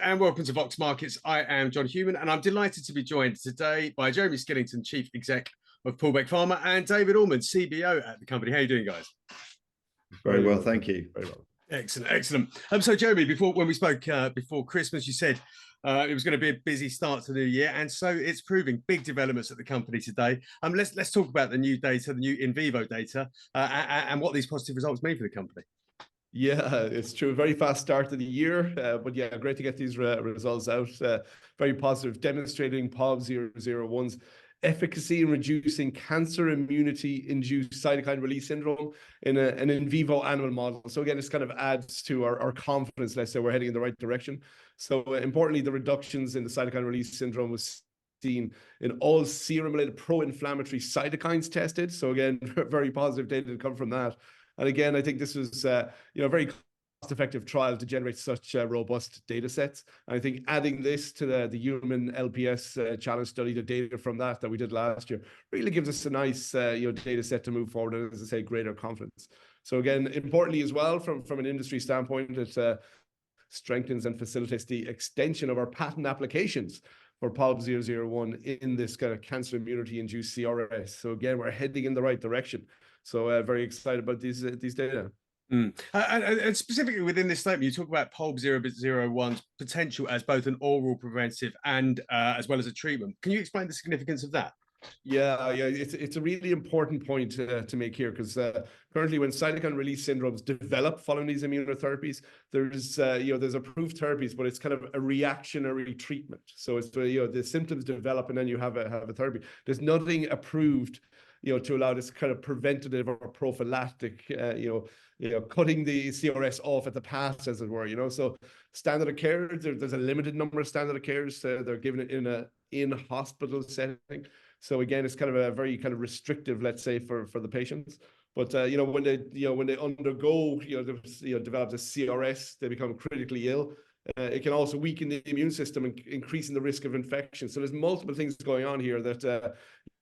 and welcome to Vox Markets. I am John Human, and I'm delighted to be joined today by Jeremy Skillington, Chief Exec of Poolbeg Pharma, and David Allman, CBO at the company. How are you doing, guys? Very well, thank you. Very well. Excellent, excellent. So, Jeremy, when we spoke before Christmas, you said it was going to be a busy start to the new year, and so it's proving. Big developments at the company today. Let's talk about the new data, the new in vivo data, and what these positive results mean for the company. Yeah, it's true. A very fast start to the year, but yeah, great to get these results out. Very positive, demonstrating POLB 001's efficacy in reducing cancer immunity-induced cytokine release syndrome in an in vivo animal model. So again, this kind of adds to our confidence. Let's say we're heading in the right direction. So importantly, the reductions in the cytokine release syndrome was seen in all serum-related pro-inflammatory cytokines tested. So again, very positive data to come from that. And again, I think this was very cost-effective trial to generate such robust data sets. And I think adding this to the human LPS challenge study, the data from that we did last year, really gives us a nice data set to move forward and, as I say, greater confidence. So again, importantly as well, from an industry standpoint, it strengthens and facilitates the extension of our patent applications for POLB 001 in this kind of cancer immunity-induced CRS. So again, we're heading in the right direction. So very excited about these data. And specifically within this statement, you talk about POLB 001's potential as both an oral preventive and as well as a treatment. Can you explain the significance of that? Yeah, it's a really important point to make here, because currently when cytokine release syndromes develop following these immunotherapies, there's approved therapies, but it's kind of a reactionary treatment. So it's the symptoms develop and then you have a therapy. There's nothing approved to allow this kind of preventative or prophylactic, cutting the CRS off at the pass, as it were, So standard of care, there's a limited number of standard of cares. They're given it in a in-hospital setting. So again, it's kind of a very kind of restrictive, let's say, for the patients. But when they undergo, develop a CRS, they become critically ill. It can also weaken the immune system and increasing the risk of infection. So there's multiple things going on here that,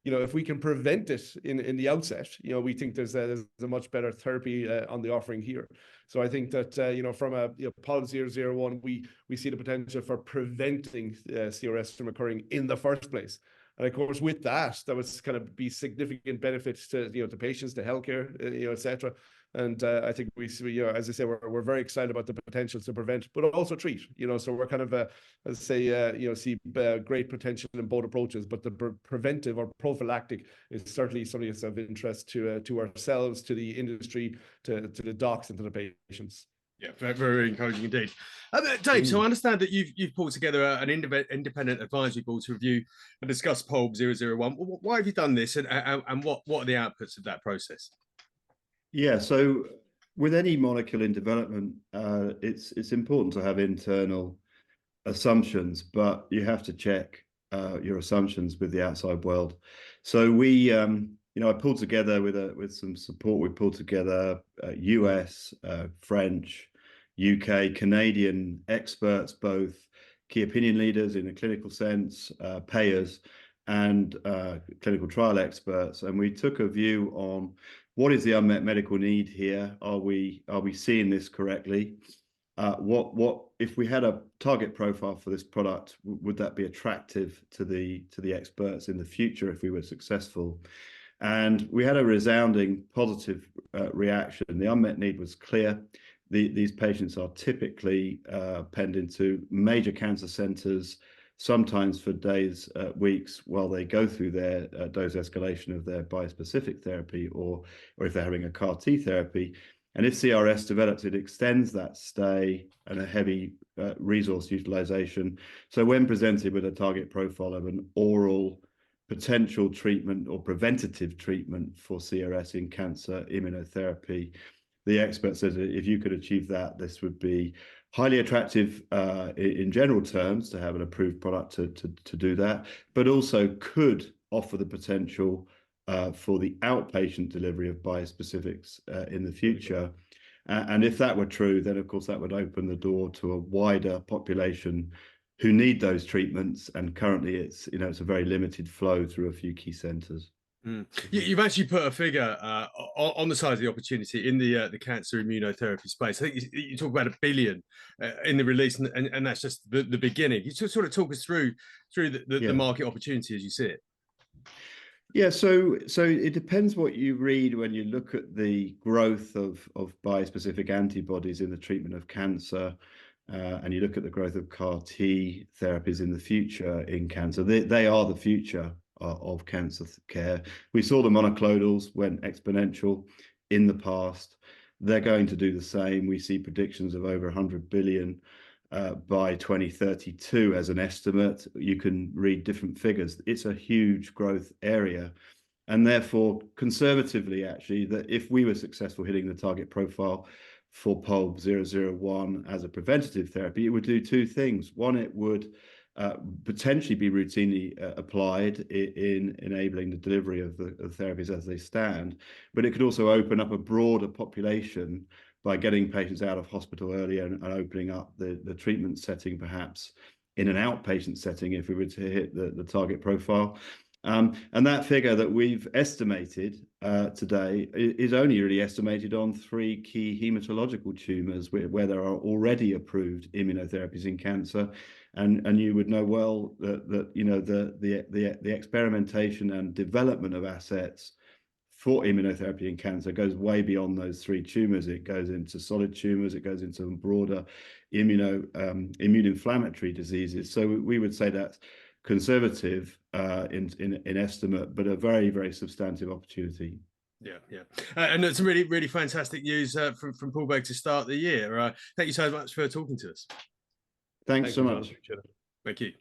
if we can prevent it in the outset, we think there's a much better therapy on the offering here. So I think that, from a POLB 001, we see the potential for preventing CRS from occurring in the first place. And of course, with that would kind of be significant benefits to to patients, to healthcare, et cetera. And I think we as I say, we're very excited about the potential to prevent, but also treat. So we're kind of, as I say, see great potential in both approaches. But the preventive or prophylactic is certainly something that's of interest to ourselves, to the industry, to the docs, and to the patients. Yeah, very, very encouraging indeed. Dave, so I understand that you've pulled together an independent advisory board to review and discuss POLB 001. Why have you done this, and what are the outputs of that process? Yeah, so with any molecule in development, it's important to have internal assumptions, but you have to check your assumptions with the outside world. So we, I pulled together with some support. We pulled together US, French, UK, Canadian experts, both key opinion leaders in a clinical sense, payers, and clinical trial experts. And we took a view on what is the unmet medical need here. Are we seeing this correctly? What if we had a target profile for this product? Would that be attractive to the experts in the future if we were successful? And we had a resounding positive reaction. The unmet need was clear. These patients are typically penned into major cancer centers, sometimes for days, weeks, while they go through their dose escalation of their bispecific therapy, or if they're having a CAR T therapy. And if CRS develops, it extends that stay and a heavy resource utilization. So when presented with a target profile of an oral potential treatment or preventative treatment for CRS in cancer immunotherapy, the expert says that if you could achieve that, this would be highly attractive in general terms to have an approved product to do that, but also could offer the potential for the outpatient delivery of biospecifics in the future. And if that were true, then of course that would open the door to a wider population who need those treatments. And currently it's a very limited flow through a few key centers. You've actually put a figure on the size of the opportunity in the cancer immunotherapy space. I think you talk about $1 billion in the release, and that's just the beginning. You sort of talk us through the market opportunity as you see it. Yeah, so it depends what you read when you look at the growth of bispecific antibodies in the treatment of cancer, and you look at the growth of CAR T therapies in the future in cancer. They are the future of cancer care. We saw the monoclonals went exponential in the past. They're going to do the same. We see predictions of over 100 billion by 2032 as an estimate. You can read different figures. It's a huge growth area. And therefore, conservatively, actually, that if we were successful hitting the target profile for POLB 001 as a preventative therapy, it would do two things. One, it would potentially be routinely applied in enabling the delivery of the therapies as they stand, but it could also open up a broader population by getting patients out of hospital earlier and opening up the treatment setting, perhaps in an outpatient setting, if we were to hit the target profile. And that figure that we've estimated today is only really estimated on 3 key hematological tumors where there are already approved immunotherapies in cancer. And you would know well that you know the experimentation and development of assets for immunotherapy in cancer goes way beyond those 3 tumors. It goes into solid tumors, it goes into broader immune inflammatory diseases. So we would say that's conservative in estimate, but a very, very substantive opportunity. Yeah. And it's some really fantastic news from Poolbeg to start the year. Thank you so much for talking to us. Thanks so much. Thank you.